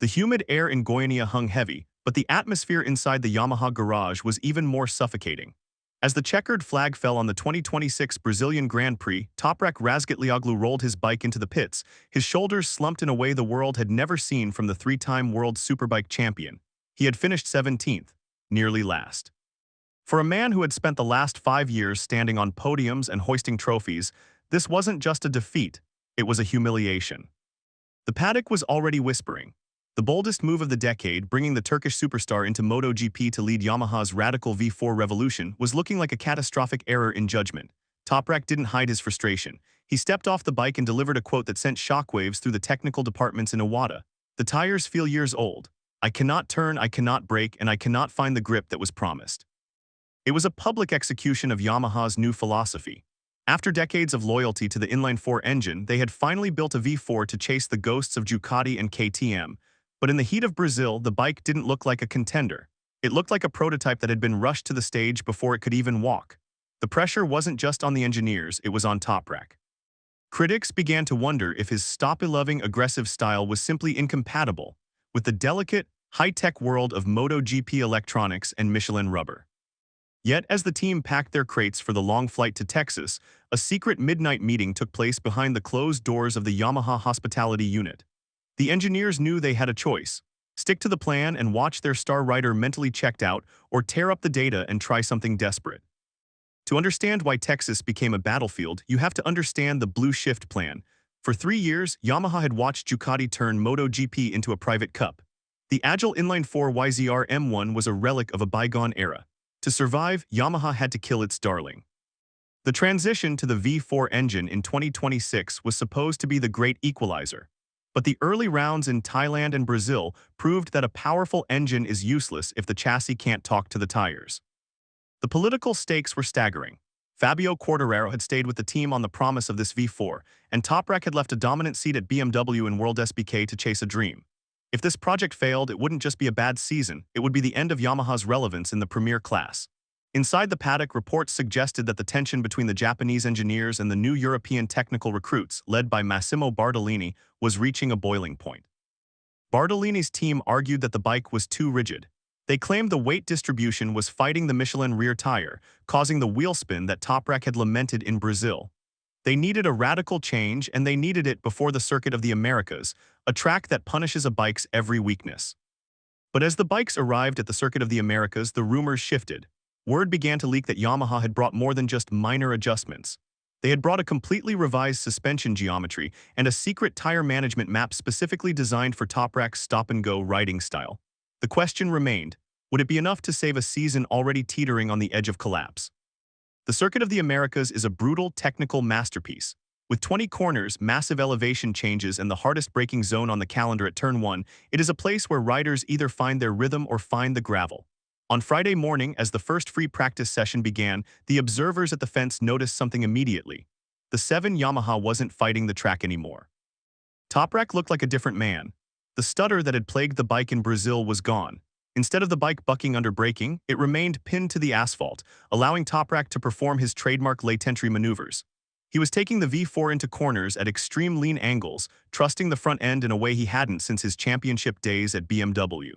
The humid air in Goiânia hung heavy, but the atmosphere inside the Yamaha garage was even more suffocating. As the checkered flag fell on the 2026 Brazilian Grand Prix, Toprak Razgatlıoğlu rolled his bike into the pits, his shoulders slumped in a way the world had never seen from the three-time world Superbike champion. He had finished 17th, nearly last. For a man who had spent the last 5 years standing on podiums and hoisting trophies, this wasn't just a defeat, it was a humiliation. The paddock was already whispering. The boldest move of the decade, bringing the Turkish superstar into MotoGP to lead Yamaha's radical V4 revolution, was looking like a catastrophic error in judgment. Toprak didn't hide his frustration. He stepped off the bike and delivered a quote that sent shockwaves through the technical departments in Iwata. "The tires feel years old. I cannot turn, I cannot brake, and I cannot find the grip that was promised." It was a public execution of Yamaha's new philosophy. After decades of loyalty to the inline-4 engine, they had finally built a V4 to chase the ghosts of Ducati and KTM. But in the heat of Brazil, the bike didn't look like a contender. It looked like a prototype that had been rushed to the stage before it could even walk. The pressure wasn't just on the engineers, it was on Toprak. Critics began to wonder if his stop-loving aggressive style was simply incompatible with the delicate, high-tech world of MotoGP electronics and Michelin rubber. Yet, as the team packed their crates for the long flight to Texas, a secret midnight meeting took place behind the closed doors of the Yamaha hospitality unit. The engineers knew they had a choice: stick to the plan and watch their star rider mentally checked out, or tear up the data and try something desperate. To understand why Texas became a battlefield, you have to understand the Blue Shift plan. For 3 years, Yamaha had watched Ducati turn MotoGP into a private cup. The agile inline-4 YZR M1 was a relic of a bygone era. To survive, Yamaha had to kill its darling. The transition to the V4 engine in 2026 was supposed to be the great equalizer. But the early rounds in Thailand and Brazil proved that a powerful engine is useless if the chassis can't talk to the tires. The political stakes were staggering. Fabio Quartararo had stayed with the team on the promise of this V4, and Toprak had left a dominant seat at BMW in World SBK to chase a dream. If this project failed, it wouldn't just be a bad season, it would be the end of Yamaha's relevance in the premier class. Inside the paddock, reports suggested that the tension between the Japanese engineers and the new European technical recruits, led by Massimo Bartolini, was reaching a boiling point. Bartolini's team argued that the bike was too rigid. They claimed the weight distribution was fighting the Michelin rear tire, causing the wheel spin that Toprak had lamented in Brazil. They needed a radical change, and they needed it before the Circuit of the Americas, a track that punishes a bike's every weakness. But as the bikes arrived at the Circuit of the Americas, the rumors shifted. Word began to leak that Yamaha had brought more than just minor adjustments. They had brought a completely revised suspension geometry and a secret tire management map specifically designed for Toprak's stop-and-go riding style. The question remained, would it be enough to save a season already teetering on the edge of collapse? The Circuit of the Americas is a brutal technical masterpiece. With 20 corners, massive elevation changes, and the hardest braking zone on the calendar at Turn 1, it is a place where riders either find their rhythm or find the gravel. On Friday morning, as the first free practice session began, the observers at the fence noticed something immediately. The 7 Yamaha wasn't fighting the track anymore. Toprak looked like a different man. The stutter that had plagued the bike in Brazil was gone. Instead of the bike bucking under braking, it remained pinned to the asphalt, allowing Toprak to perform his trademark late entry maneuvers. He was taking the V4 into corners at extreme lean angles, trusting the front end in a way he hadn't since his championship days at BMW.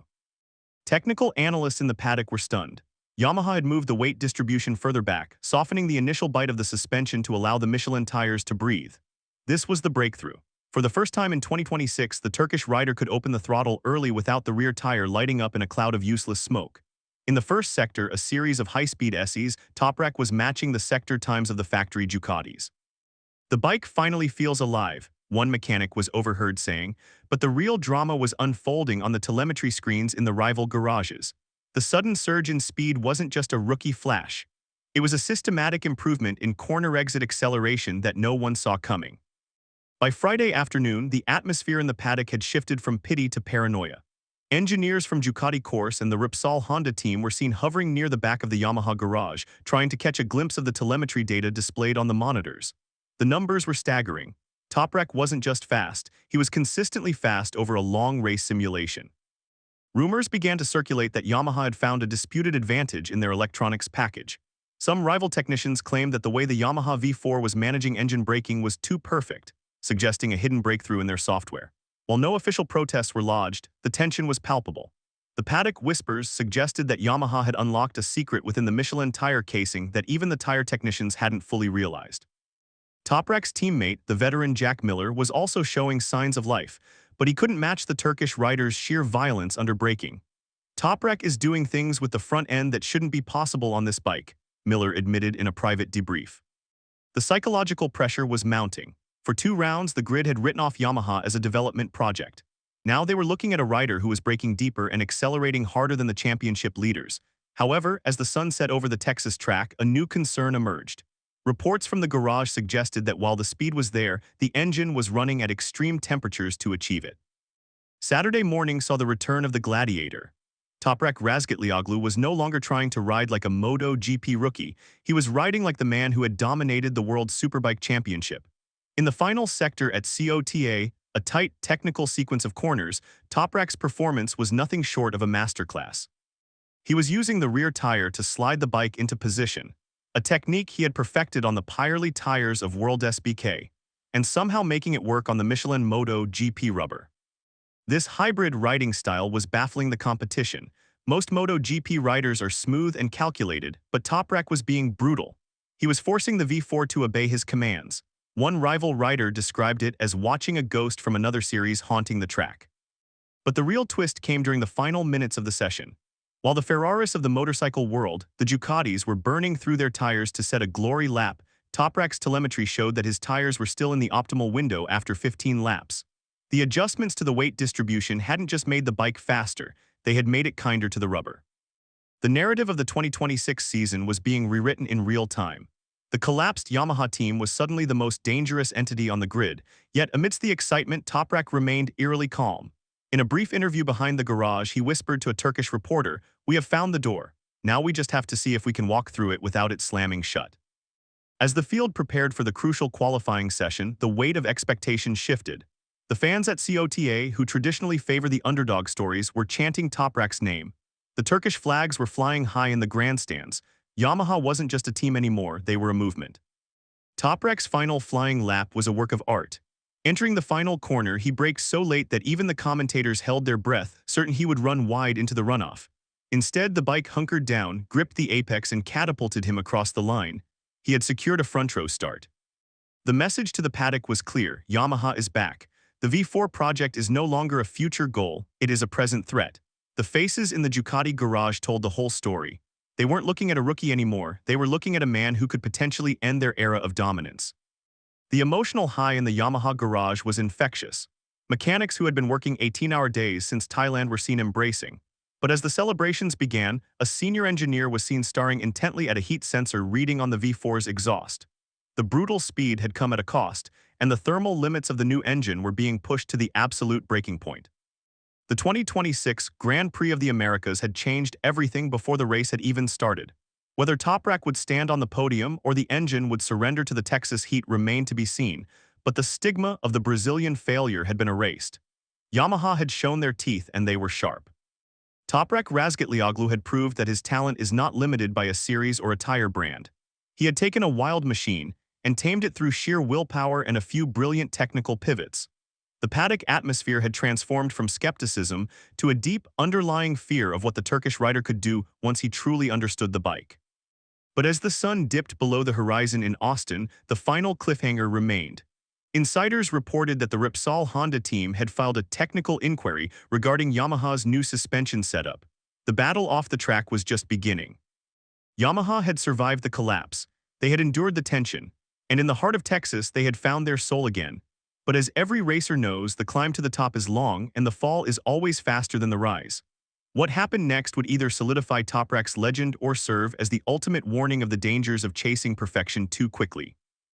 Technical analysts in the paddock were stunned. Yamaha had moved the weight distribution further back, softening the initial bite of the suspension to allow the Michelin tires to breathe. This was the breakthrough. For the first time in 2026, the Turkish rider could open the throttle early without the rear tire lighting up in a cloud of useless smoke. In the first sector, a series of high-speed SEs, Toprak was matching the sector times of the factory Ducatis. "The bike finally feels alive," one mechanic was overheard saying, but the real drama was unfolding on the telemetry screens in the rival garages. The sudden surge in speed wasn't just a rookie flash. It was a systematic improvement in corner exit acceleration that no one saw coming. By Friday afternoon, the atmosphere in the paddock had shifted from pity to paranoia. Engineers from Ducati Course and the Repsol Honda team were seen hovering near the back of the Yamaha garage, trying to catch a glimpse of the telemetry data displayed on the monitors. The numbers were staggering. Toprak wasn't just fast, he was consistently fast over a long race simulation. Rumors began to circulate that Yamaha had found a disputed advantage in their electronics package. Some rival technicians claimed that the way the Yamaha V4 was managing engine braking was too perfect, suggesting a hidden breakthrough in their software. While no official protests were lodged, the tension was palpable. The paddock whispers suggested that Yamaha had unlocked a secret within the Michelin tire casing that even the tire technicians hadn't fully realized. Toprak's teammate, the veteran Jack Miller, was also showing signs of life, but he couldn't match the Turkish rider's sheer violence under braking. Toprak is doing things with the front end that shouldn't be possible on this bike, Miller admitted in a private debrief. The psychological pressure was mounting. For 2 rounds, the grid had written off Yamaha as a development project. Now they were looking at a rider who was braking deeper and accelerating harder than the championship leaders. However, as the sun set over the Texas track, a new concern emerged. Reports from the garage suggested that while the speed was there, the engine was running at extreme temperatures to achieve it. Saturday morning saw the return of the Gladiator. Toprak Razgatlıoğlu was no longer trying to ride like a MotoGP rookie. He was riding like the man who had dominated the World Superbike Championship. In the final sector at COTA, a tight, technical sequence of corners, Toprak's performance was nothing short of a masterclass. He was using the rear tire to slide the bike into position, a technique he had perfected on the Pirelli tires of World SBK, and somehow making it work on the Michelin MotoGP rubber. This hybrid riding style was baffling the competition. Most MotoGP riders are smooth and calculated, but Toprak was being brutal. He was forcing the V4 to obey his commands. One rival rider described it as watching a ghost from another series haunting the track. But the real twist came during the final minutes of the session. While the Ferraris of the motorcycle world, the Ducatis, were burning through their tires to set a glory lap, Toprak's telemetry showed that his tires were still in the optimal window after 15 laps. The adjustments to the weight distribution hadn't just made the bike faster, they had made it kinder to the rubber. The narrative of the 2026 season was being rewritten in real time. The collapsed Yamaha team was suddenly the most dangerous entity on the grid, yet amidst the excitement, Toprak remained eerily calm. In a brief interview behind the garage, he whispered to a Turkish reporter, "We have found the door. Now we just have to see if we can walk through it without it slamming shut." As the field prepared for the crucial qualifying session, the weight of expectation shifted. The fans at COTA, who traditionally favor the underdog stories, were chanting Toprak's name. The Turkish flags were flying high in the grandstands. Yamaha wasn't just a team anymore, they were a movement. Toprak's final flying lap was a work of art. Entering the final corner, he braked so late that even the commentators held their breath, certain he would run wide into the runoff. Instead, the bike hunkered down, gripped the apex, and catapulted him across the line. He had secured a front-row start. The message to the paddock was clear: Yamaha is back. The V4 project is no longer a future goal, it is a present threat. The faces in the Ducati garage told the whole story. They weren't looking at a rookie anymore, they were looking at a man who could potentially end their era of dominance. The emotional high in the Yamaha garage was infectious. Mechanics who had been working 18-hour days since Thailand were seen embracing. But as the celebrations began, a senior engineer was seen staring intently at a heat sensor reading on the V4's exhaust. The brutal speed had come at a cost, and the thermal limits of the new engine were being pushed to the absolute breaking point. The 2026 Grand Prix of the Americas had changed everything before the race had even started. Whether Toprak would stand on the podium or the engine would surrender to the Texas heat remained to be seen, but the stigma of the Brazilian failure had been erased. Yamaha had shown their teeth and they were sharp. Toprak Razgatlıoğlu had proved that his talent is not limited by a series or a tire brand. He had taken a wild machine and tamed it through sheer willpower and a few brilliant technical pivots. The paddock atmosphere had transformed from skepticism to a deep, underlying fear of what the Turkish rider could do once he truly understood the bike. But as the sun dipped below the horizon in Austin, the final cliffhanger remained. Insiders reported that the Repsol Honda team had filed a technical inquiry regarding Yamaha's new suspension setup. The battle off the track was just beginning. Yamaha had survived the collapse, they had endured the tension, and in the heart of Texas they had found their soul again. But as every racer knows, the climb to the top is long and the fall is always faster than the rise. What happened next would either solidify Toprak's legend or serve as the ultimate warning of the dangers of chasing perfection too quickly.